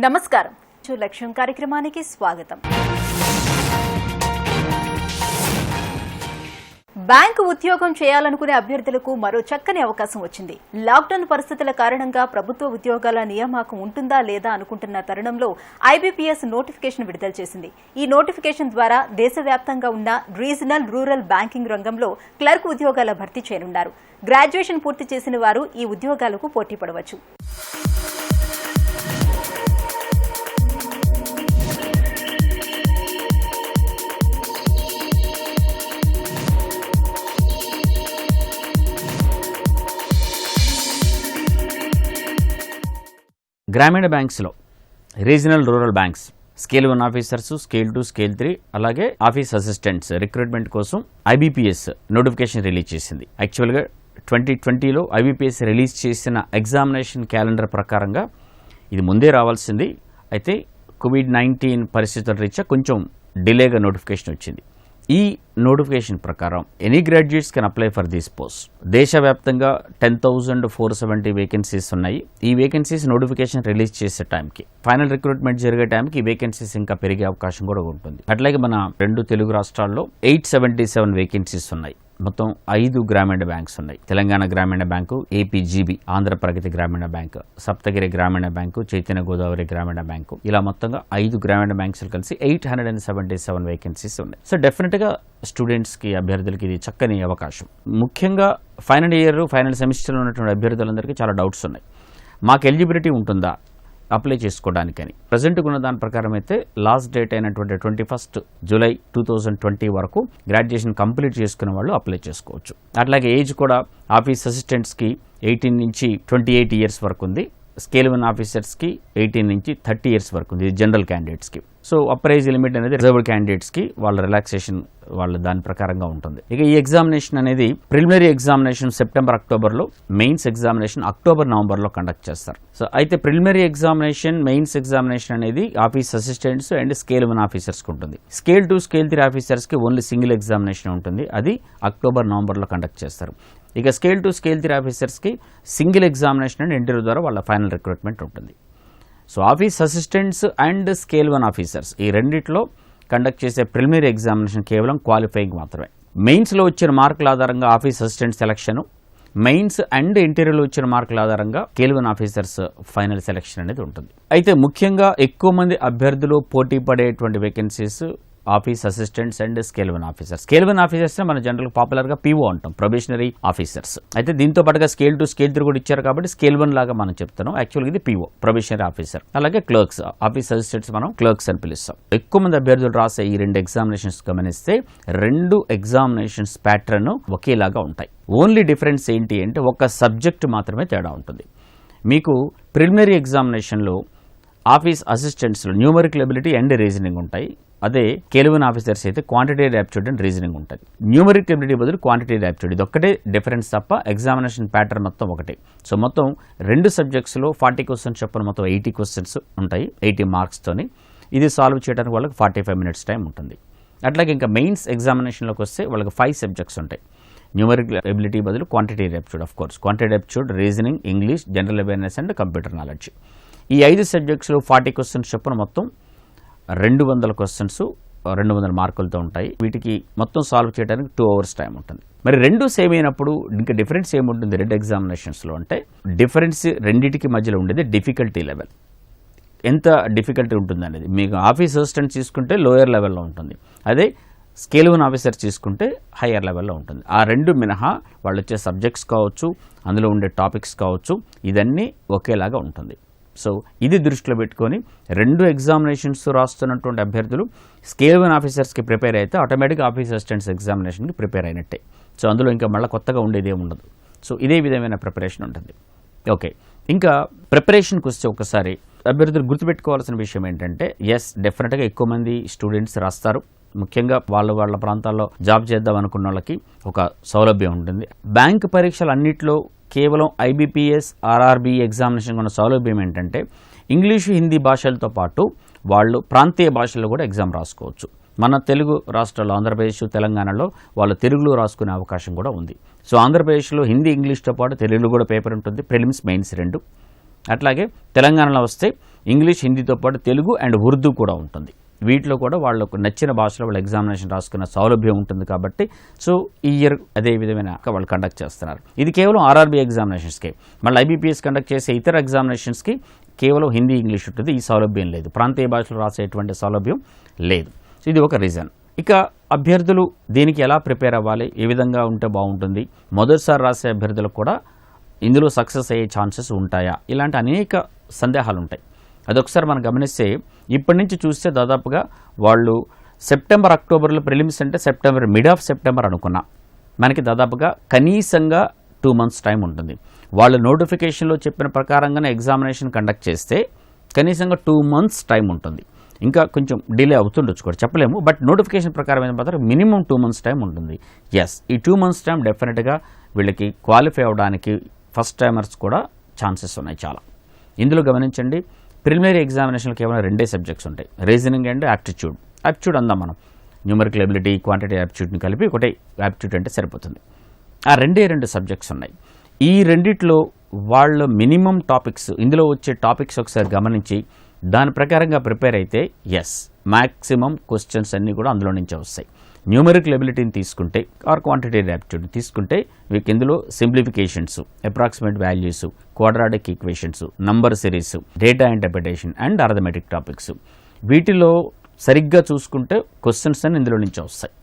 నమస్కారం. లక్ష్యం కార్యక్రమానికి స్వాగతం. బ్యాంకు ఉద్యోగం చేయాలనుకునే అభ్యర్థులకు మరో చక్కని అవకాశం వచ్చింది. లాక్డౌన్ పరిస్థితుల కారణంగా ప్రభుత్వ ఉద్యోగాల నియామకం ఉంటుందా లేదా అనుకుంటున్న తరుణంలో ఐబీపీఎస్ నోటిఫికేషన్ విడుదల చేసింది. ఈ నోటిఫికేషన్ ద్వారా దేశవ్యాప్తంగా ఉన్న రీజనల్ రూరల్ బ్యాంకింగ్ రంగంలో క్లర్క్ ఉద్యోగాల భర్తీ చేయనున్నారు. గ్రాడ్యుయేషన్ పూర్తి చేసిన వారు ఈ ఉద్యోగాలకు పోటీ పడవచ్చు. గ్రామీణ బ్యాంక్స్లో regional rural banks scale 1 officers, scale 2, scale 3 అలాగే ఆఫీస్ అసిస్టెంట్స్ రిక్రూట్మెంట్ కోసం ఐబీపీఎస్ నోటిఫికేషన్ రిలీజ్ చేసింది. యాక్చువల్గా 2020లో ఐబీపీఎస్ రిలీజ్ చేసిన ఎగ్జామినేషన్ క్యాలెండర్ ప్రకారంగా ఇది ముందే రావాల్సింది. అయితే కోవిడ్-19 పరిస్థితుల రీత్యా కొంచెం డిలేగా నోటిఫికేషన్ వచ్చింది. ఈ నోటిఫికేషన్ ప్రకారం any graduates can apply for this post. దేశవ్యాప్తంగా 10,470 వేకెన్సీస్ ఉన్నాయి. ఈ వేకెన్సీస్ నోటిఫికేషన్ రిలీజ్ చేసే టైంకి, ఫైనల్ రిక్రూట్మెంట్ జరిగే టైంకి ఈ వేకెన్సీస్ ఇంకా పెరిగే అవకాశం కూడా ఉంటుంది. అట్లాగే మన 2 తెలుగు రాష్ట్రాల్లో 877 వేకెన్సీస్ ఉన్నాయి. మొత్తం 5 గ్రామీణ బ్యాంక్స్ ఉన్నాయి. తెలంగాణ గ్రామీణ బ్యాంకు, ఏపీజీబీ, ఆంధ్ర ప్రగతి గ్రామీణ బ్యాంకు, సప్తగిరి గ్రామీణ బ్యాంకు, చైతన్య గోదావరి గ్రామీణ బ్యాంకు, ఇలా మొత్తంగా 5 గ్రామీణ బ్యాంక్స్ కలిసి 877 వేకెన్సీస్ ఉన్నాయి. సో డెఫినెట్గా స్టూడెంట్స్కి, అభ్యర్థులకి ఇది చక్కని అవకాశం. ముఖ్యంగా ఫైనల్ ఇయర్, ఫైనల్ సెమిస్టర్లో ఉన్నటువంటి అభ్యర్థులందరికీ చాలా డౌట్స్ ఉన్నాయి. మాకు ఎలిజిబిలిటీ ఉంటుందా అప్లై చేసుకోవడానికని. ప్రజెంట్ ఉన్న దాని ప్రకారం అయితే లాస్ట్ డేట్ అయినటువంటి 21 జూలై 2020 వరకు గ్రాడ్యుయేషన్ కంప్లీట్ చేసుకున్న వాళ్ళు అప్లై చేసుకోవచ్చు. అట్లాగే ఏజ్ కూడా ఆఫీస్ అసిస్టెంట్స్కి 18 నుంచి 28 ఇయర్స్ వరకు ఉంది. స్కేల్ 1 ఆఫీసర్స్కి 18 నుంచి 30 ఇయర్స్ వరకు ఉంది. ఇది జనరల్ క్యాండిడేట్స్కి. సో అప్పర్ ఏజ్ లిమిట్ అనేది రిజర్వ్డ్ క్యాండిడేట్స్కి వాళ్ళ రిలాక్సేషన్ వాళ్ళ దాని ప్రకారంగా ఉంటుంది. ఇక ఈ ఎగ్జామినేషన్ అనేది ప్రిలిమినరీ ఎగ్జామినేషన్ సెప్టెంబర్, అక్టోబర్లో, మెయిన్స్ ఎగ్జామినేషన్ అక్టోబర్, నవంబర్లో కండక్ట్ చేస్తారు. సో అయితే ప్రిలిమినరీ ఎగ్జామినేషన్, మెయిన్స్ ఎగ్జామినేషన్ అనేది ఆఫీస్ అసిస్టెంట్స్ అండ్ స్కేల్ 1 ఆఫీసర్స్కి ఉంటుంది. స్కేల్ 2, స్కేల్ 3 ఆఫీసర్స్కి ఓన్లీ సింగిల్ ఎగ్జామినేషన్ ఉంటుంది. అది అక్టోబర్, నవంబర్లో కండక్ట్ చేస్తారు. ఇక స్కేల్ 2, స్కేల్ 3 ఆఫీసర్స్కి సింగిల్ ఎగ్జామినేషన్ అండ్ ఇంటర్వ్యూ ద్వారా వాళ్ళ ఫైనల్ రిక్రూట్మెంట్ ఉంటుంది. So office assistants and scale 1 officers ఈ రెండిట్లో కండక్ట్ చేసే ప్రిలిమినరీ ఎగ్జామినేషన్ కేవలం క్వాలిఫైయింగ్ మాత్రమే. మెయిన్స్లో వచ్చిన మార్కుల ఆధారంగా office assistant selection, mains and ఇంటర్వ్యూలో వచ్చిన మార్కుల ఆధారంగా స్కేల్ 1 ఆఫీసర్స్ ఫైనల్ సెలక్షన్ అనేది ఉంటుంది. అయితే ముఖ్యంగా ఎక్కువ మంది అభ్యర్థులు పోటీ పడేటువంటి vacancies office assistants and scale 1 officers. Scale 1 officers మనం జనరల్ పాపులర్గా పీఓ అంటాం, ప్రొబేషనరీ ఆఫీసర్స్. అయితే దీంతో పాటుగా స్కేల్ 2, స్కేల్ 3 కూడా ఇచ్చారు కాబట్టి స్కేల్ 1 లాగా మనం చెప్తున్నాం. యాక్చువల్గా ఇది పీఓ, ప్రొబేషనరీ ఆఫీసర్. అలాగే క్లర్క్స్, ఆఫీస్ అసిస్టెంట్స్ మనం క్లర్క్స్ అని పిలుస్తాం. ఎక్కువ మంది అభ్యర్థులు రాసే ఈ 2 ఎగ్జామినేషన్స్ గమనిస్తే 2 ఎగ్జామినేషన్స్ ప్యాటర్న్ ఒకేలాగా ఉంటాయి. ఓన్లీ డిఫరెన్స్ ఏంటి అంటే ఒక సబ్జెక్ట్ మాత్రమే తేడా ఉంటుంది. మీకు ప్రిలిమినరీ ఎగ్జామినేషన్లో ఆఫీస్ అసిస్టెంట్స్లో న్యూమరికల్ ఎబిలిటీ అండ్ రీజనింగ్ ఉంటాయి. అదే స్కేల్ 1 ఆఫీసర్స్ అయితే క్వాంటిటేటివ్ యాప్టిట్యూడ్ అండ్ రీజనింగ్ ఉంటుంది. న్యూమరికల్ ఎబిలిటీ బదులు క్వాంటిటేటివ్ యాప్టిట్యూడ్, ఇది ఒక్కటే డిఫరెన్స్ తప్ప ఎగ్జామినేషన్ ప్యాటర్న్ మొత్తం ఒకటే. సో మొత్తం 2 సబ్జెక్ట్స్లో 40 క్వశ్చన్స్ చెప్పిన మొత్తం 80 క్వశ్చన్స్ ఉంటాయి, 80 మార్క్స్తోని. ఇది సాల్వ్ చేయడానికి వాళ్ళకి 45 మినిట్స్ టైం ఉంటుంది. అట్లాగే ఇంకా మెయిన్స్ ఎగ్జామినేషన్లోకి వస్తే వాళ్ళకి 5 సబ్జెక్ట్స్ ఉంటాయి. న్యూమరికల్ ఎబిలిటీ బదులు quantitative aptitude, of course quantitative aptitude, reasoning, English, general awareness and computer knowledge. ఈ 5 సబ్జెక్ట్స్లో 40 క్వశ్చన్స్ చెప్పిన మొత్తం 200 క్వశ్చన్స్ 200 మార్కులతో ఉంటాయి. వీటికి మొత్తం సాల్వ్ చేయడానికి 2 అవర్స్ టైం ఉంటుంది. మరి 2 సేమ్ అయినప్పుడు ఇంకా డిఫరెన్స్ ఏముంటుంది 2 ఎగ్జామినేషన్స్లో అంటే, డిఫరెన్స్ రెండింటికి మధ్యలో ఉండేది డిఫికల్టీ లెవెల్. ఎంత డిఫికల్టీ ఉంటుంది అనేది. మీకు ఆఫీస్ అసిస్టెంట్ తీసుకుంటే లోయర్ లెవెల్లో ఉంటుంది, అదే స్కేల్ 1 ఆఫీసర్ తీసుకుంటే హయ్యర్ లెవెల్లో ఉంటుంది. ఆ 2 మినహా వాళ్ళు వచ్చే సబ్జెక్ట్స్ కావచ్చు, అందులో ఉండే టాపిక్స్ కావచ్చు, ఇదన్నీ ఒకేలాగా ఉంటుంది. సో ఇది దృష్టిలో పెట్టుకొని 2 ఎగ్జామినేషన్స్ రాస్తున్నటువంటి అభ్యర్థులు స్కేల్ 1 ఆఫీసర్స్కి ప్రిపేర్ అయితే ఆటోమేటిక్గా ఆఫీస్ అసిస్టెంట్స్ ఎగ్జామినేషన్కి ప్రిపేర్ అయినట్టే. సో అందులో ఇంకా మళ్ళీ కొత్తగా ఉండేదే ఉండదు. సో ఇదే విధమైన ప్రిపరేషన్ ఉంటుంది. ఓకే, ఇంకా ప్రిపరేషన్కి వస్తే ఒకసారి అభ్యర్థులు గుర్తుపెట్టుకోవాల్సిన విషయం ఏంటంటే, ఎస్ డెఫినెట్గా ఎక్కువ మంది స్టూడెంట్స్ రాస్తారు. ముఖ్యంగా వాళ్ళ ప్రాంతాల్లో జాబ్ చేద్దాం అనుకున్న వాళ్ళకి ఒక సౌలభ్యం ఉంటుంది. బ్యాంక్ పరీక్షలు అన్నింటిలో కేవలం ఐబీపీఎస్, ఆర్ఆర్బీ ఎగ్జామినేషన్ ఉన్న సౌలభ్యం ఏంటంటే, ఇంగ్లీషు, హిందీ భాషలతో పాటు వాళ్ళు ప్రాంతీయ భాషల్లో కూడా ఎగ్జామ్ రాసుకోవచ్చు. మన తెలుగు రాష్ట్రాల్లో ఆంధ్రప్రదేశ్, తెలంగాణలో వాళ్ళు తెలుగులో రాసుకునే అవకాశం కూడా ఉంది. సో ఆంధ్రప్రదేశ్లో హిందీ, ఇంగ్లీష్తో పాటు తెలుగులో కూడా పేపర్ ఉంటుంది. Prelims, mains 2. అట్లాగే తెలంగాణలో వస్తే ఇంగ్లీష్, హిందీతో పాటు తెలుగు అండ్ ఉర్దూ కూడా ఉంటుంది. వీటిలో కూడా వాళ్ళకు నచ్చిన భాషలో వాళ్ళు ఎగ్జామినేషన్ రాసుకున్న సౌలభ్యం ఉంటుంది కాబట్టి సో ఈ ఇయర్ అదే విధమైన వాళ్ళు కండక్ట్ చేస్తున్నారు. ఇది కేవలం ఆర్ఆర్బీ ఎగ్జామినేషన్స్కి. మళ్ళీ ఐబీపీఎస్ కండక్ట్ చేసే ఇతర ఎగ్జామినేషన్స్కి కేవలం హిందీ, ఇంగ్లీష్ ఉంటుంది. ఈ సౌలభ్యం లేదు, ప్రాంతీయ భాషలో రాసేటువంటి సౌలభ్యం లేదు. సో ఇది ఒక రీజన్. ఇక అభ్యర్థులు దీనికి ఎలా ప్రిపేర్ అవ్వాలి, ఏ విధంగా ఉంటే బాగుంటుంది, మొదటిసారి రాసే అభ్యర్థులకు కూడా ఇందులో సక్సెస్ అయ్యే ఛాన్సెస్ ఉంటాయా, ఇలాంటి అనేక సందేహాలు ఉంటాయి. అదొకసారి మనం గమనిస్తే ఇప్పటి నుంచి చూస్తే దాదాపుగా వాళ్ళు సెప్టెంబర్, అక్టోబర్లో ప్రిలిమ్స్ అంటే సెప్టెంబర్, మిడ్ ఆఫ్ సెప్టెంబర్ అనుకున్నా మనకి దాదాపుగా కనీసంగా 2 months టైం ఉంటుంది. వాళ్ళు నోటిఫికేషన్లో చెప్పిన ప్రకారంగానే ఎగ్జామినేషన్ కండక్ట్ చేస్తే కనీసంగా 2 months టైం ఉంటుంది. ఇంకా కొంచెం డిలే అవుతుండొచ్చు కూడా చెప్పలేము. బట్ నోటిఫికేషన్ ప్రకారం ఏం మాత్రం మినిమం 2 months టైం ఉంటుంది. ఎస్, ఈ 2 months టైం డెఫినెట్గా వీళ్ళకి క్వాలిఫై అవ్వడానికి ఫస్ట్ టైమర్స్ కూడా ఛాన్సెస్ ఉన్నాయి చాలా. ఇందులో గమనించండి, ప్రిలిమినరీ ఎగ్జామినేషన్లో కేవలం 2 సబ్జెక్ట్స్ ఉంటాయి, రీజనింగ్ అండ్ యాప్టిట్యూడ్. యాప్టిట్యూడ్ అందాం మనం, న్యూమరికల్ ఎబిలిటీ, క్వాంటిటీ యాప్టిట్యూడ్ని కలిపి ఒకటే యాప్టిట్యూడ్ అంటే సరిపోతుంది. ఆ 2 సబ్జెక్ట్స్ ఉన్నాయి. ఈ రెండిట్లో వాళ్ళ మినిమం టాపిక్స్, ఇందులో వచ్చే టాపిక్స్ ఒకసారి గమనించి దాని ప్రకారంగా ప్రిపేర్ అయితే ఎస్, మ్యాక్సిమం క్వశ్చన్స్ అన్నీ కూడా అందులో నుంచే వస్తాయి. న్యూమరికల్ ఎబిలిటీని తీసుకుంటే ఆర్ క్వాంటిటేటివ్ యాప్టిట్యూడ్ తీసుకుంటే వీకి ఇందులో simplifications, approximate values, quadratic equations, number series, data interpretation and arithmetic topics, వీటిలో సరిగ్గా చూసుకుంటే క్వశ్చన్స్ అన్ని ఇందులో నుంచే వస్తాయి.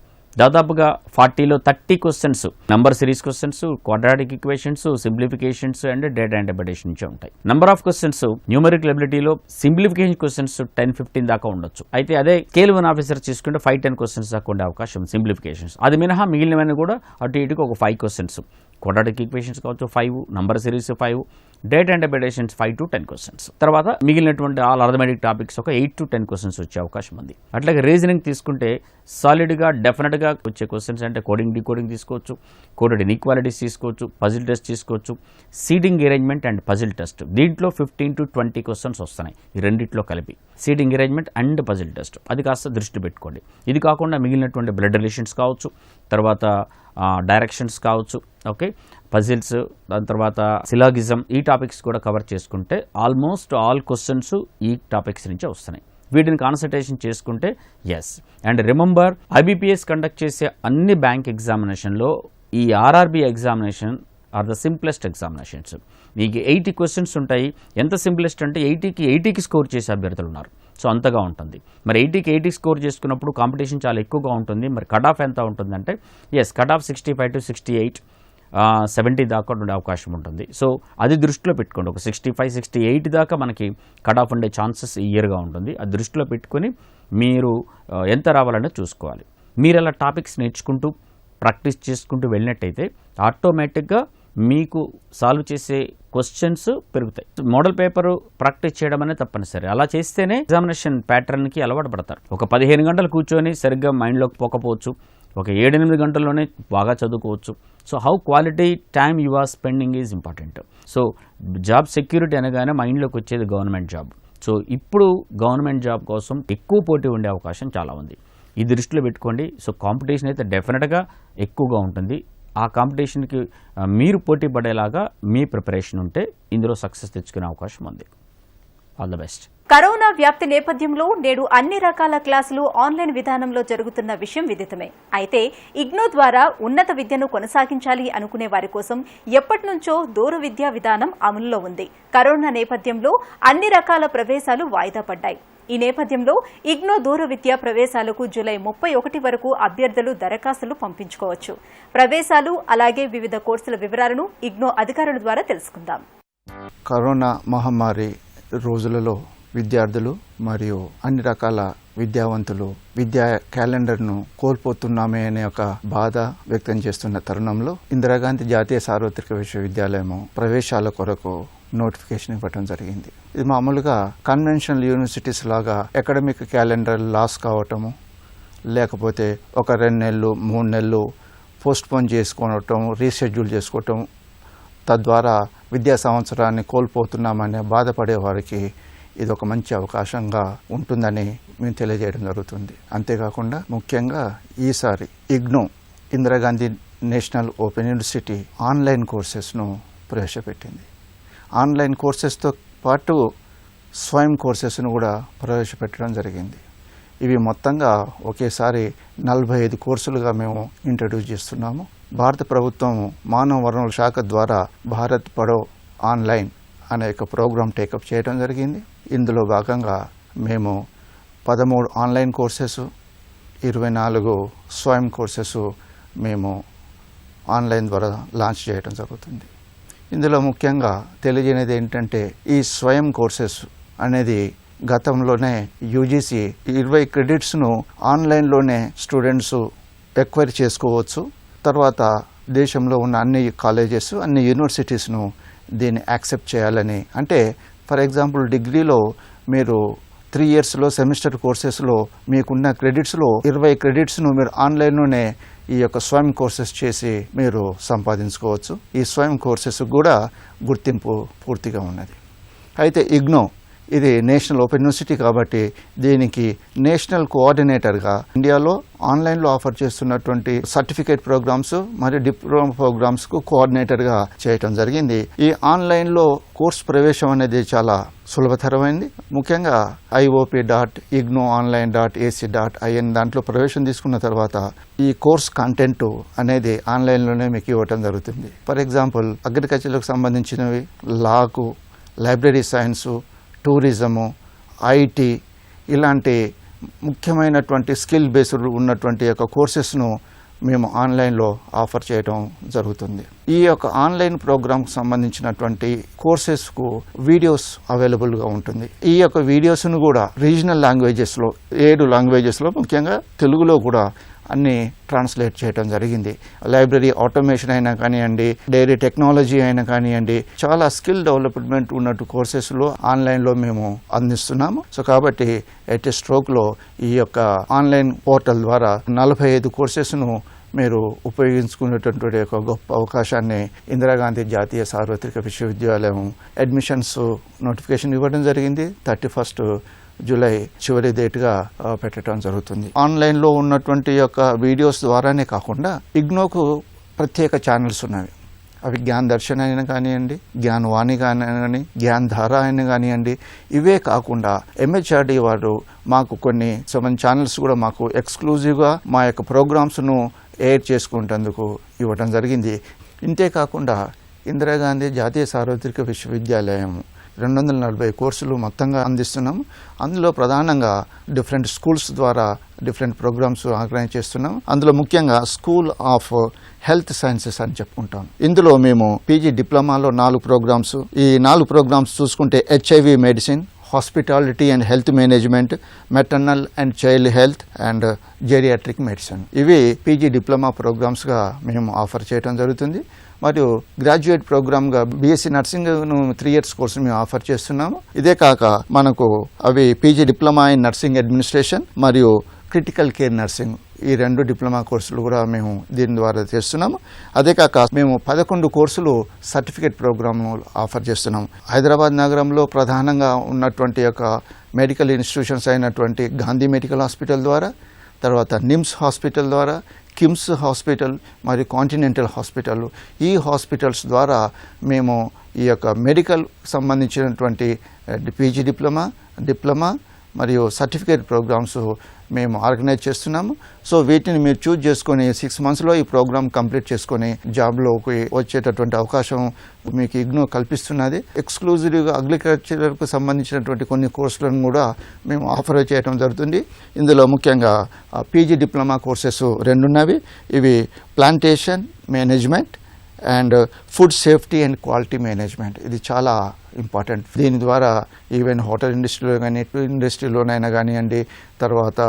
దాదాపుగా 40లో 30 questions number series questions, quadratic equations, simplifications and data interpretation నుంచే ఉంటాయి. నంబర్ ఆఫ్ క్వశ్చన్స్ న్యూమరికల్ ఎబిలిటీలో సింప్లిఫికేషన్ క్వశ్చన్స్ 10-15 దాకా ఉండొచ్చు. అయితే అదే స్కేల్ 1 ఆఫీసర్ తీసుకుంటే 5-10 క్వశ్చన్స్ దాకా ఉండే అవకాశం సింప్లిఫికేషన్స్. అది మినహా మిగిలినవన్నీ కూడా అటు ఇటుకు ఒక 5 క్వశ్చన్స్, క్వాడ్రాటిక్ ఈక్వేషన్స్ కావచ్చు 5, number series 5, data interpretations 5 to 10 questions. తర్వాత మిగిలినటువంటి ఆల్ అర్థమెటిక్ టాపిక్స్ ఒక 8 to 10 క్వశ్చన్స్ వచ్చే అవకాశం ఉంది. అట్లాగే రీజనింగ్ తీసుకుంటే సాలిడ్గా డెఫినెట్గా వచ్చే క్వశ్చన్స్ అంటే కోడింగ్, డీకోడింగ్ తీసుకోవచ్చు, కోడెడ్ ఇన్ఈక్వాలిటీస్ తీసుకోవచ్చు, పజిల్ టెస్ట్ తీసుకోవచ్చు, seating arrangement and puzzle test. దీంట్లో 15 to 20 క్వశ్చన్స్ వస్తున్నాయి ఈ రెండిట్లో కలిపి, seating arrangement and puzzle test. అది కాస్త దృష్టి పెట్టుకోండి. ఇది కాకుండా మిగిలినటువంటి బ్లడ్ రిలేషన్స్ కావచ్చు, తర్వాత డైరెక్షన్స్ కావచ్చు, ఓకే, పజిల్స్, దాని తర్వాత సిలాగిజం, ఈ టాపిక్స్ కూడా కవర్ చేసుకుంటే ఆల్మోస్ట్ ఆల్ క్వశ్చన్స్ ఈ టాపిక్స్ నుంచే వస్తున్నాయి. వీటిని కాన్సన్ట్రేషన్ చేసుకుంటే yes. And remember, IBPS conduct చేసే అన్ని బ్యాంక్ ఎగ్జామినేషన్లో ఈ RRB examination are the simplest examinations. మీకు 80 క్వశ్చన్స్ ఉంటాయి. ఎంత సింప్లెస్ట్ అంటే 80కి స్కోర్ చేసే అభ్యర్థులు ఉన్నారు. సో అంతగా ఉంటుంది. మరి 80కి స్కోర్ చేసుకున్నప్పుడు కాంపిటీషన్ చాలా ఎక్కువగా ఉంటుంది. మరి కట్ ఆఫ్ ఎంత ఉంటుందంటే ఎస్, కట్ ఆఫ్ 65 to 68, 70 దాకా ఉండే అవకాశం ఉంటుంది. సో అది దృష్టిలో పెట్టుకోండి. ఒక 65-68 దాకా మనకి కట్ ఆఫ్ ఉండే ఛాన్సెస్ ఇయర్గా ఉంటుంది. అది దృష్టిలో పెట్టుకొని మీరు ఎంత రావాలనేది చూసుకోవాలి. మీరు అలా టాపిక్స్ నేర్చుకుంటూ ప్రాక్టీస్ చేసుకుంటూ వెళ్ళినట్టయితే ఆటోమేటిక్గా మీకు సాల్వ్ చేసే క్వశ్చన్స్ పెరుగుతాయి. మోడల్ పేపర్ ప్రాక్టీస్ చేయడం అనేది తప్పనిసరి. అలా చేస్తేనే ఎగ్జామినేషన్ ప్యాటర్న్కి అలవాటు పడతారు. ఒక 15 గంటలు కూర్చొని సరిగ్గా మైండ్లోకి పోకపోవచ్చు, ఒక 7-8 గంటల్లోనే బాగా చదువుకోవచ్చు. So how quality time you are spending is important. So job security అనగానే మైండ్లోకి వచ్చేది గవర్నమెంట్ జాబ్. సో ఇప్పుడు గవర్నమెంట్ జాబ్ కోసం ఎక్కువ పోటీ ఉండే అవకాశం చాలా ఉంది. ఈ దృష్టిలో పెట్టుకోండి. సో కాంపిటీషన్ అయితే డెఫినెట్గా ఎక్కువగా ఉంటుంది. ఆ కాంపిటీషన్కి మీరు పోటీ పడేలాగా మీ ప్రిపరేషన్ ఉంటే ఇందులో సక్సెస్ తెచ్చుకునే అవకాశం ఉంది. All the best. కరోనా వ్యాప్తి నేపథ్యంలో నేడు అన్ని రకాల క్లాసులు ఆన్లైన్ విధానంలో జరుగుతున్న విషయం విదితమే. అయితే ఇగ్నో ద్వారా ఉన్నత విద్యను కొనసాగించాలి అనుకునే వారి కోసం ఎప్పటి నుంచో దూర విద్యా విధానం అమలులో ఉంది. కరోనా నేపథ్యంలో అన్ని రకాల ప్రవేశాలు వాయిదా పడ్డాయి. ఈ నేపథ్యంలో ఇగ్నో దూర విద్యా ప్రవేశాలకు జూలై 31 వరకు అభ్యర్థులు దరఖాస్తులు పంపించుకోవచ్చు. ప్రవేశాలు అలాగే వివిధ కోర్సుల వివరాలను ఇగ్నో అధికారుల ద్వారా తెలుసుకుందాం. కరోనా మహమ్మారి రోజులలో విద్యార్థులు మరియు అన్ని రకాల విద్యావంతులు విద్యా క్యాలెండర్ను కోల్పోతున్నామే అనే ఒక బాధ వ్యక్తం చేస్తున్న తరుణంలో ఇందిరాగాంధీ జాతీయ సార్వత్రిక విశ్వవిద్యాలయం ప్రవేశాల కొరకు నోటిఫికేషన్ ఇవ్వడం జరిగింది. ఇది మామూలుగా కన్వెన్షనల్ యూనివర్సిటీస్ లాగా అకాడమిక్ క్యాలెండర్ లాస్ కావటము, లేకపోతే ఒక 2 నెలలు 3 నెలలు పోస్ట్పోన్ చేసుకోవటం, రీషెడ్యూల్ చేసుకోవటం, తద్వారా విద్యా సంవత్సరాన్ని కోల్పోతున్నామనే బాధపడే వారికి ఇది ఒక మంచి అవకాశంగా ఉంటుందని మేము తెలియజేయడం జరుగుతుంది. అంతేకాకుండా ముఖ్యంగా ఈసారి IGNOU Indira Gandhi national open university online కోర్సెస్ను ప్రవేశపెట్టింది. ఆన్లైన్ కోర్సెస్తో పాటు స్వయం కోర్సెస్ను కూడా ప్రవేశపెట్టడం జరిగింది. ఇవి మొత్తంగా ఒకేసారి 45 కోర్సులుగా మేము ఇంట్రడ్యూస్ చేస్తున్నాము. భారత ప్రభుత్వం మానవ వనరుల శాఖ ద్వారా భారత్ పడో ఆన్లైన్ అనే ఒక ప్రోగ్రాం టేకప్ చేయడం జరిగింది. ఇందులో భాగంగా మేము 13 ఆన్లైన్ కోర్సెస్, 24 స్వయం కోర్సెస్ మేము ఆన్లైన్ ద్వారా లాంచ్ చేయడం జరుగుతుంది. ఇందులో ముఖ్యంగా తెలియజేయనిది ఏంటంటే ఈ స్వయం కోర్సెస్ అనేది గతంలోనే యూజీసీ 20 క్రెడిట్స్ను ఆన్లైన్లోనే స్టూడెంట్స్ ఎక్వైర్ చేసుకోవచ్చు. తర్వాత దేశంలో ఉన్న అన్ని కాలేజెస్, అన్ని యూనివర్సిటీస్ను దీన్ని యాక్సెప్ట్ చేయాలని, అంటే ఫర్ ఎగ్జాంపుల్ డిగ్రీలో మీరు 3 ఇయర్స్లో సెమిస్టర్ కోర్సెస్లో మీకున్న క్రెడిట్స్లో 20 క్రెడిట్స్ను మీరు ఆన్లైన్లోనే ఈ యొక్క స్వయం కోర్సెస్ చేసి మీరు సంపాదించుకోవచ్చు. ఈ స్వయం కోర్సెస్ కూడా గుర్తింపు పూర్తిగా ఉన్నది. అయితే ఇగ్నో ఇది నేషనల్ ఓపెన్ యూనివర్సిటీ కాబట్టి దీనికి నేషనల్ కోఆర్డినేటర్గా ఇండియాలో ఆన్లైన్లో ఆఫర్ చేస్తున్నటువంటి సర్టిఫికేట్ ప్రోగ్రామ్స్ మరియు డిప్లొమా ప్రోగ్రామ్స్కు కోఆర్డినేటర్గా చేయటం జరిగింది. ఈ ఆన్లైన్లో కోర్స్ ప్రవేశం అనేది చాలా సులభతరమైంది. ముఖ్యంగా iop.ignoonline.ac.in దాంట్లో ప్రవేశం తీసుకున్న తర్వాత ఈ కోర్స్ కంటెంట్ అనేది ఆన్లైన్లోనే మీకు ఇవ్వటం జరుగుతుంది. ఫర్ ఎగ్జాంపుల్ అగ్రికల్చర్లకు సంబంధించినవి, లాకు, లైబ్రరీ సైన్సు, టూరిజము, ఐటీ ఇలాంటి ముఖ్యమైనటువంటి స్కిల్ బేస్డ్ ఉన్నటువంటి యొక్క కోర్సెస్ను మేము ఆన్లైన్లో ఆఫర్ చేయడం జరుగుతుంది. ఈ యొక్క ఆన్లైన్ ప్రోగ్రామ్కి సంబంధించినటువంటి కోర్సెస్కు వీడియోస్ అవైలబుల్గా ఉంటుంది. ఈ యొక్క వీడియోస్ను కూడా రీజనల్ లాంగ్వేజెస్లో 7 లాంగ్వేజెస్లో ముఖ్యంగా తెలుగులో కూడా అన్ని ట్రాన్స్లేట్ చేయడం జరిగింది. లైబ్రరీ ఆటోమేషన్ అయినా కానివ్వండి, డైరీ టెక్నాలజీ అయినా కానివ్వండి, చాలా స్కిల్ డెవలప్మెంట్ ఉన్నట్టు కోర్సెస్లో ఆన్లైన్లో మేము అందిస్తున్నాము. సో కాబట్టి ఎట్ ఏ స్ట్రోక్లో ఈ యొక్క ఆన్లైన్ పోర్టల్ ద్వారా 45 కోర్సెస్ను మీరు ఉపయోగించుకునేటటువంటి ఒక గొప్ప అవకాశాన్ని ఇందిరాగాంధీ జాతీయ సార్వత్రిక విశ్వవిద్యాలయం అడ్మిషన్స్ నోటిఫికేషన్ ఇవ్వడం జరిగింది. 31 జూలై చివరి డేట్గా పెట్టడం జరుగుతుంది. ఆన్లైన్లో ఉన్నటువంటి యొక్క వీడియోస్ ద్వారానే కాకుండా ఇగ్నోకు ప్రత్యేక ఛానల్స్ ఉన్నవి. అవి జ్ఞాన్ దర్శన్ అయినా కానివ్వండి, జ్ఞాన్ వాణి కానీ, జ్ఞాన్ ధార అయినా కానివ్వండి. ఇవే కాకుండా MHRD వారు మాకు కొన్ని 7 ఛానల్స్ కూడా మాకు ఎక్స్క్లూజివ్గా మా యొక్క ప్రోగ్రామ్స్ను ఎయిర్ చేసుకుంటేందుకు ఇవ్వడం జరిగింది. ఇంతే కాకుండా ఇందిరాగాంధీ జాతీయ సార్వత్రిక విశ్వవిద్యాలయం 240 కోర్సులు మొత్తంగా అందిస్తున్నాము. అందులో ప్రధానంగా డిఫరెంట్ స్కూల్స్ ద్వారా డిఫరెంట్ ప్రోగ్రామ్స్ ఆర్గనైజ్ చేస్తున్నాం. అందులో ముఖ్యంగా స్కూల్ ఆఫ్ హెల్త్ సైన్సెస్ అని చెప్పుకుంటాం. ఇందులో మేము పీజీ డిప్లొమాలో 4 ప్రోగ్రామ్స్, ఈ 4 ప్రోగ్రామ్స్ చూసుకుంటే HIV medicine, hospitality and health management, maternal and child health and geriatric medicine, ఇవి పీజీ డిప్లొమా ప్రోగ్రామ్స్గా మేము ఆఫర్ చేయడం జరుగుతుంది. మరియు గ్రాడ్యుయేట్ ప్రోగ్రామ్గా BSc నర్సింగ్ను 3 ఇయర్స్ కోర్సు మేము ఆఫర్ చేస్తున్నాము. ఇదే కాక మనకు అవి PG diploma in nursing administration మరియు క్రిటికల్ కేర్ నర్సింగ్, ఈ 2 డిప్లొమా కోర్సులు కూడా మేము దీని ద్వారా చేస్తున్నాము. అదే కాక మేము 11 కోర్సులు సర్టిఫికేట్ ప్రోగ్రామ్ ఆఫర్ చేస్తున్నాము. హైదరాబాద్ నగరంలో ప్రధానంగా ఉన్నటువంటి యొక్క మెడికల్ ఇన్స్టిట్యూషన్స్ అయినటువంటి గాంధీ మెడికల్ హాస్పిటల్ ద్వారా, తర్వాత నిమ్స్ హాస్పిటల్ ద్వారా, కిమ్స్ హాస్పిటల్ మరియు కాంటినెంటల్ హాస్పిటల్, ఈ హాస్పిటల్స్ ద్వారా మేము ఈ యొక్క మెడికల్ సంబంధించినటువంటి పీజీ డిప్లొమా మరియు సర్టిఫికేట్ ప్రోగ్రామ్స్ మేము ఆర్గనైజ్ చేస్తున్నాము. సో వీటిని మీరు చూజ్ చేసుకొని 6 మంత్స్లో ఈ ప్రోగ్రామ్ కంప్లీట్ చేసుకొని జాబ్లోకి వచ్చేటటువంటి అవకాశం మీకు ఇగ్నో కల్పిస్తున్నది. ఎక్స్క్లూజివ్గా అగ్రికల్చర్కు సంబంధించినటువంటి కొన్ని కోర్సులను కూడా మేము ఆఫర్ చేయడం జరుగుతుంది. ఇందులో ముఖ్యంగా పీజీ డిప్లొమా కోర్సెస్ 2 ఉన్నవి. ఇవి plantation management and food safety and quality management. ఇది చాలా ఇంపార్టెంట్. దీని ద్వారా ఈవెన్ హోటల్ ఇండస్ట్రీలో కానీ, ఇండస్ట్రీలోనైనా కానివ్వండి, తర్వాత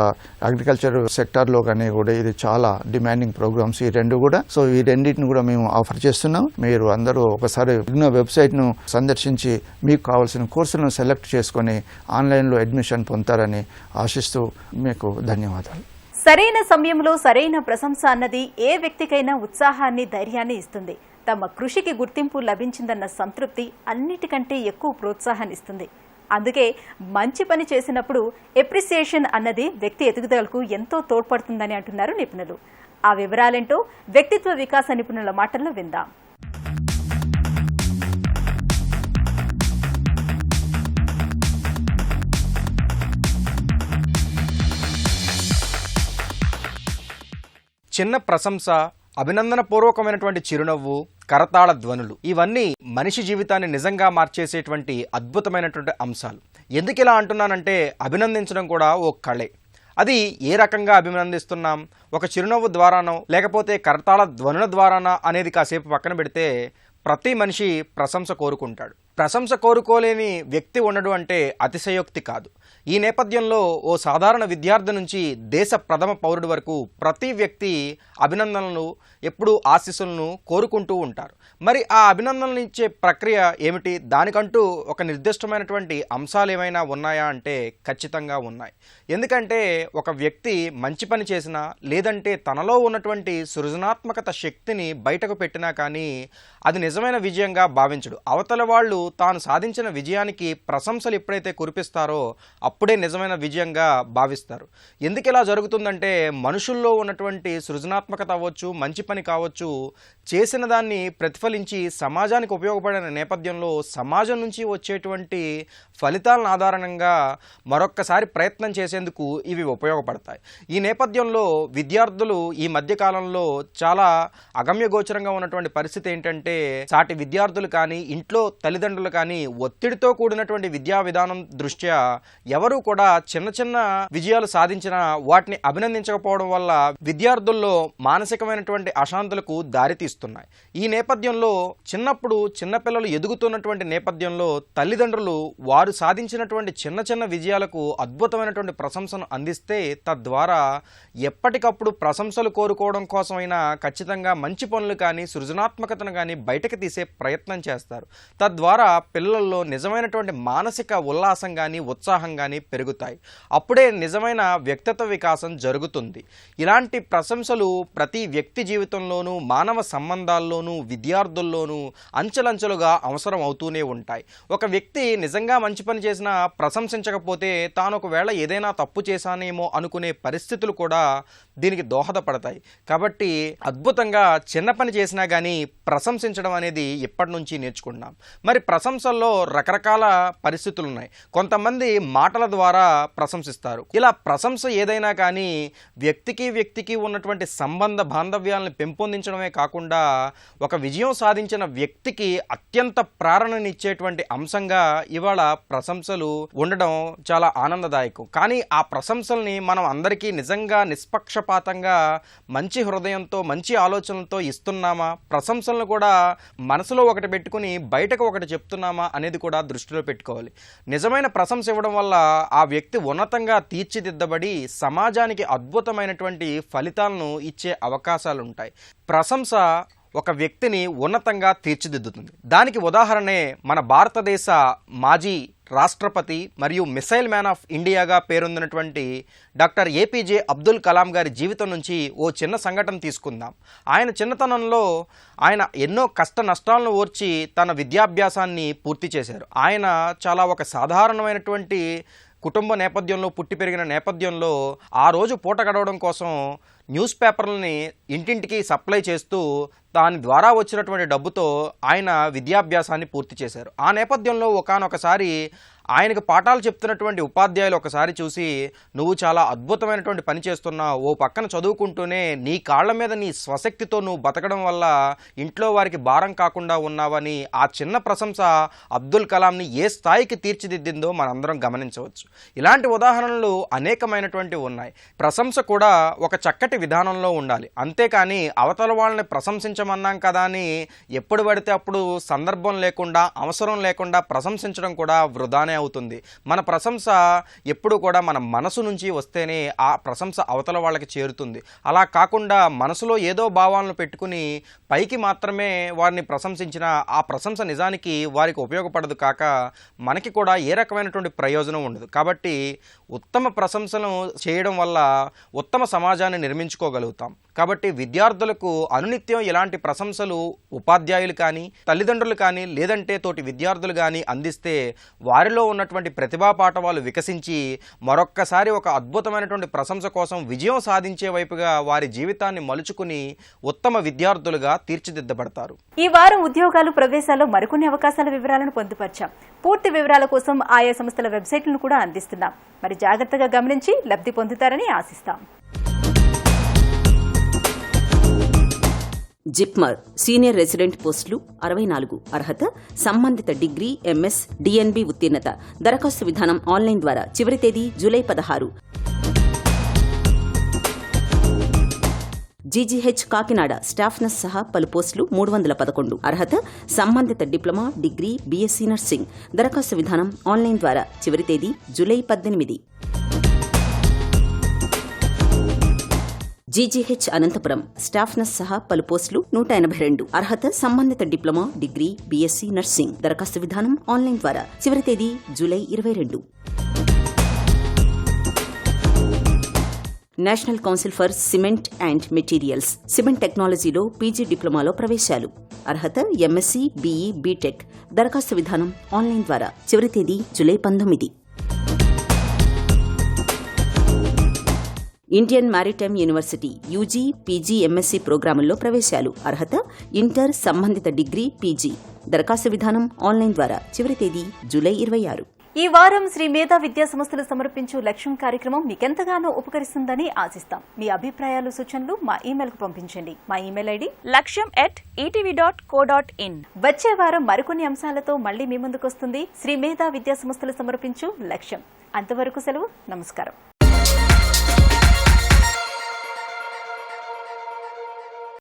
అగ్రికల్చర్ సెక్టార్లో కానీ కూడా ఇది చాలా డిమాండింగ్ ప్రోగ్రామ్స్ ఈ 2 కూడా. సో ఈ రెండింటిని కూడా మేము ఆఫర్ చేస్తున్నాం. మీరు అందరూ ఒకసారి ఇగ్నో వెబ్సైట్ను సందర్శించి మీకు కావాల్సిన కోర్సులను సెలెక్ట్ చేసుకొని ఆన్లైన్లో అడ్మిషన్ పొందుతారని ఆశిస్తూ మీకు ధన్యవాదాలు. సరైన సమయంలో సరైన ప్రశంస అన్నది ఏ వ్యక్తికైనా ఉత్సాహాన్ని, ధైర్యాన్ని ఇస్తుంది. తమ కృషికి గుర్తింపు లభించిందన్న సంతృప్తి అన్నిటికంటే ఎక్కువ ప్రోత్సాహాన్ని ఇస్తుంది. అందుకే మంచి పని చేసినప్పుడు ఎప్రిసియేషన్ అన్నది వ్యక్తి ఎదుగుదలకు ఎంతో తోడ్పడుతుందని అంటున్నారు నిపుణులు. ఆ వివరాలేంటో వ్యక్తిత్వ వికాస నిపుణుల మాటల్లో విందాం. చిన్న ప్రశంస, అభినందనపూర్వకమైనటువంటి చిరునవ్వు, కరతాళ ధ్వనులు ఇవన్నీ మనిషి జీవితాన్ని నిజంగా మార్చేసేటువంటి అద్భుతమైనటువంటి అంశాలు. ఎందుకు ఇలా అంటున్నానంటే అభినందించడం కూడా ఓ కళే. అది ఏ రకంగా అభినందిస్తున్నాం, ఒక చిరునవ్వు ద్వారానో లేకపోతే కరతాళ ధ్వనుల ద్వారానా అనేది కాసేపు పక్కన పెడితే ప్రతి మనిషి ప్రశంస కోరుకుంటాడు. ప్రశంస కోరుకోలేని వ్యక్తి ఉండడు అంటే అతిశయోక్తి కాదు. ఈ నేపథ్యంలో ఓ సాధారణ విద్యార్థి నుంచి దేశ ప్రథమ పౌరుడి వరకు ప్రతి వ్యక్తి అభినందనలు, ఎప్పుడూ ఆశీస్సులను కోరుకుంటూ ఉంటారు. మరి ఆ అభినందనలు ఇచ్చే ప్రక్రియ ఏమిటి? దానికంటూ ఒక నిర్దిష్టమైనటువంటి అంశాలు ఏమైనా ఉన్నాయా అంటే ఖచ్చితంగా ఉన్నాయి. ఎందుకంటే ఒక వ్యక్తి మంచి పని చేసినా లేదంటే తనలో ఉన్నటువంటి సృజనాత్మకత శక్తిని బయటకు పెట్టినా కానీ అది నిజమైన విజయంగా భావించడు. అవతల వాళ్ళు తాను సాధించిన విజయానికి ప్రశంసలు ఎప్పుడైతే కురిపిస్తారో అప్పుడే నిజమైన విజయంగా భావిస్తారు. ఎందుకు ఇలా జరుగుతుందంటే మనుషుల్లో ఉన్నటువంటి సృజనాత్మకత అవ్వచ్చు, మంచి పని కావచ్చు, చేసిన దాన్ని ప్రతిఫలించి సమాజానికి ఉపయోగపడిన నేపథ్యంలో సమాజం నుంచి వచ్చేటువంటి ఫలితాలను ఆధారంగా మరొక్కసారి ప్రయత్నం చేసేందుకు ఇవి ఉపయోగపడతాయి. ఈ నేపథ్యంలో విద్యార్థులు ఈ మధ్యకాలంలో చాలా అగమ్యగోచరంగా ఉన్నటువంటి పరిస్థితి ఏంటంటే సాటి విద్యార్థులు కానీ ఇంట్లో తల్లిదండ్రులు కానీ ఒత్తిడితో కూడినటువంటి విద్యా విధానం దృష్ట్యా ఎవరు కూడా చిన్న చిన్న విజయాలు సాధించినా వాటిని అభినందించకపోవడం వల్ల విద్యార్థుల్లో మానసికమైనటువంటి అశాంతులకు దారితీస్తున్నాయి. ఈ నేపథ్యంలో చిన్నప్పుడు చిన్నపిల్లలు ఎదుగుతున్నటువంటి నేపథ్యంలో తల్లిదండ్రులు వారు సాధించినటువంటి చిన్న చిన్న విజయాలకు అద్భుతమైనటువంటి ప్రశంసను అందిస్తే తద్వారా ఎప్పటికప్పుడు ప్రశంసలు కోరుకోవడం కోసమైనా ఖచ్చితంగా మంచి పనులు కానీ సృజనాత్మకతను కానీ బయటకు తీసే ప్రయత్నం చేస్తారు. తద్వారా పిల్లల్లో నిజమైనటువంటి మానసిక ఉల్లాసం కానీ ఉత్సాహం కానీ పెరుగుతాయి. అప్పుడే నిజమైన వ్యక్తిత్వ వికాసం జరుగుతుంది. ఇలాంటి ప్రశంసలు ప్రతి వ్యక్తి జీవితంలోనూ మానవ సంబంధాల్లోనూ విద్యార్థుల్లోనూ అంచెలంచెలుగా అవసరం అవుతూనే ఉంటాయి. ఒక వ్యక్తి నిజంగా మంచి పని చేసినా ప్రశంసించకపోతే తాను ఒకవేళ ఏదైనా తప్పు చేశానేమో అనుకునే పరిస్థితులు కూడా దీనికి దోహదపడతాయి. కాబట్టి అద్భుతంగా చిన్న పని చేసినా కానీ ప్రశంసించడం అనేది ఇప్పటి నుంచి నేర్చుకుంటున్నాం. మరి ప్రశంసల్లో రకరకాల పరిస్థితులు ఉన్నాయి. కొంతమంది మాటల ద్వారా ప్రశంసిస్తారు. ఇలా ప్రశంస ఏదైనా కానీ వ్యక్తికి ఉన్నటువంటి సంబంధ బాంధవ్యాలను పెంపొందించడమే కాకుండా ఒక విజయం సాధించిన వ్యక్తికి అత్యంత ప్రేరణనిచ్చేటువంటి అంశంగా ఇవాళ ప్రశంసలు ఉండడం చాలా ఆనందదాయకం. కానీ ఆ ప్రశంసల్ని మనం అందరికీ నిజంగా నిష్పక్షపాతంగా మంచి హృదయంతో మంచి ఆలోచనలతో ఇస్తున్నామా, ప్రశంసలను కూడా మనసులో ఒకటి పెట్టుకుని బయటకు ఒకటి చెప్తున్నామా అనేది కూడా దృష్టిలో పెట్టుకోవాలి. నిజమైన ప్రశంస ఇవ్వడం వల్ల ఆ వ్యక్తి ఉన్నతంగా తీర్చిదిద్దబడి సమాజానికి అద్భుతమైనటువంటి ఫలితాలను ఇచ్చే అవకాశాలు ఉంటాయి. ప్రశంస ఒక వ్యక్తిని ఉన్నతంగా తీర్చిదిద్దుతుంది. దానికి ఉదాహరణే మన భారతదేశ మాజీ రాష్ట్రపతి మరియు మిసైల్ మ్యాన్ ఆఫ్ ఇండియాగా పేరొందినటువంటి డాక్టర్ ఏపీజే అబ్దుల్ కలాం గారి జీవితం నుంచి ఓ చిన్న సంఘటన తీసుకుందాం. ఆయన చిన్నతనంలో ఆయన ఎన్నో కష్ట నష్టాలను ఓర్చి తన విద్యాభ్యాసాన్ని పూర్తి చేశారు. ఆయన చాలా ఒక సాధారణమైనటువంటి కుటుంబ నేపథ్యంలో పుట్టి పెరిగిన నేపథ్యంలో ఆ రోజు పూట గడవడం కోసం న్యూస్ పేపర్లని ఇంటింటికి సప్లై చేస్తూ దాని ద్వారా వచ్చినటువంటి డబ్బుతో ఆయన విద్యాభ్యాసాన్ని పూర్తి చేశారు. ఆ నేపథ్యంలో ఒకానొకసారి ఆయనకు పాఠాలు చెప్తున్నటువంటి ఉపాధ్యాయులు ఒకసారి చూసి, నువ్వు చాలా అద్భుతమైనటువంటి పని చేస్తున్నావు, ఓ పక్కన చదువుకుంటూనే నీ కాళ్ల మీద నీ స్వశక్తితో నువ్వు బతకడం వల్ల ఇంట్లో వారికి భారం కాకుండా ఉన్నావని ఆ చిన్న ప్రశంస అబ్దుల్ కలాంని ఏ స్థాయికి తీర్చిదిద్దిందో మనందరం గమనించవచ్చు. ఇలాంటి ఉదాహరణలు అనేకమైనటువంటివి ఉన్నాయి. ప్రశంస కూడా ఒక చక్కటి విధానంలో ఉండాలి. అంతేకాని అవతల వాళ్ళని ప్రశంసించమన్నాం కదా అని ఎప్పుడు పడితే అప్పుడు సందర్భం లేకుండా అవసరం లేకుండా ప్రశంసించడం కూడా వృధానే అవుతుంది. మన ప్రశంస ఎప్పుడు కూడా మన మనసు నుంచి వస్తేనే ఆ ప్రశంస అవతల వాళ్ళకి చేరుతుంది. అలా కాకుండా మనసులో ఏదో భావాలను పెట్టుకుని పైకి మాత్రమే వారిని ప్రశంసించినా ఆ ప్రశంస నిజానికి వారికి ఉపయోగపడదు, కాక మనకి కూడా ఏ రకమైనటువంటి ప్రయోజనం ఉండదు. కాబట్టి ఉత్తమ ప్రశంసను చేయడం వల్ల ఉత్తమ సమాజాన్ని నిర్మించుకోగలుగుతాం. కాబట్టి విద్యార్థులకు అనునిత్యం ఇలాంటి ప్రశంసలు ఉపాధ్యాయులు కానీ తల్లిదండ్రులు కానీ లేదంటే తోటి విద్యార్థులు కానీ అందిస్తే వారిలో ఉన్నటువంటి ప్రతిభా పాఠవాలు వికసించి మరొక్కసారి ఒక అద్భుతమైనటువంటి ప్రశంస కోసం విజయం సాధించే వైపుగా వారి జీవితాన్ని మలుచుకుని ఉత్తమ విద్యార్థులుగా తీర్చిదిద్దబడతారు. ఈ వారం ఉద్యోగాలు ప్రవేశాల్లో మరికొన్ని అవకాశాల వివరాలను పొందుపరిచాం. పూర్తి వివరాల కోసం ఆయా సంస్థల వెబ్సైట్లను కూడా అందిస్తున్నాం. మరి జాగ్రత్తగా గమనించి లబ్ధి పొందుతారని ఆశిస్తాం. జిప్మర్ సీనియర్ రెసిడెంట్ పోస్టులు 64. అర్హత సంబంధిత డిగ్రీ, ఎంఎస్, డిఎన్బి ఉత్తీర్ణత. దరఖాస్తు విధానం ఆన్లైన్ ద్వారా. చివరి తేదీ July 16. GGH Kakinada staff nurse సహా పలు పోస్టులు 311. అర్హత సంబంధిత డిప్లొమా, డిగ్రీ, బీఎస్సీ నర్సింగ్. దరఖాస్తు విధానం ఆన్లైన్ ద్వారా. చివరి తేదీ July 18. GGH Anantapuram staff nurse సహా పలు పోస్టులు 182. అర్హత సంబంధిత డిప్లొమా, డిగ్రీ, బీఎస్సీ నర్సింగ్. దరఖాస్తు విధానం ఆన్లైన్ ద్వారా. చివరి తేదీ July 22. National council for cement and materials cement టెక్నాలజీలో పీజీ డిప్లొమాలో ప్రవేశాలు. అర్హత ఎంఎస్సీ, బీఈ, బీటెక్. దరఖాస్తు విధానం ఆన్లైన్ ద్వారా. చివరి తేదీ July 19. Indian maritime university UG, PG, MSc ప్రోగ్రాముల్లో ప్రవేశాలు. అర్హత ఇంటర్, సంబంధిత డిగ్రీ, పీజీ. దరఖాస్తు విధానం ఆన్లైన్ ద్వారా. చివరి తేదీ జూలై 26. ఈ వారం శ్రీ మేధా విద్యా సంస్థలు సమర్పించు లక్ష్యం కార్యక్రమం మీకెంతగానో ఉపకరిస్తుందని ఆశిస్తాం. మీ అభిప్రాయాలు, సూచనలు మా ఇమెయిల్కు పంపించండి. మా ఇమెయిల్ ఐడి laksham@etv.co.in. వచ్చే వారం మరికొన్ని అంశాలతో మళ్లీ మీ ముందుకొస్తుంది శ్రీ మేధా విద్యా సంస్థలు సమర్పించు లక్ష్యం. అంతవరకు సెలవు. నమస్కారం.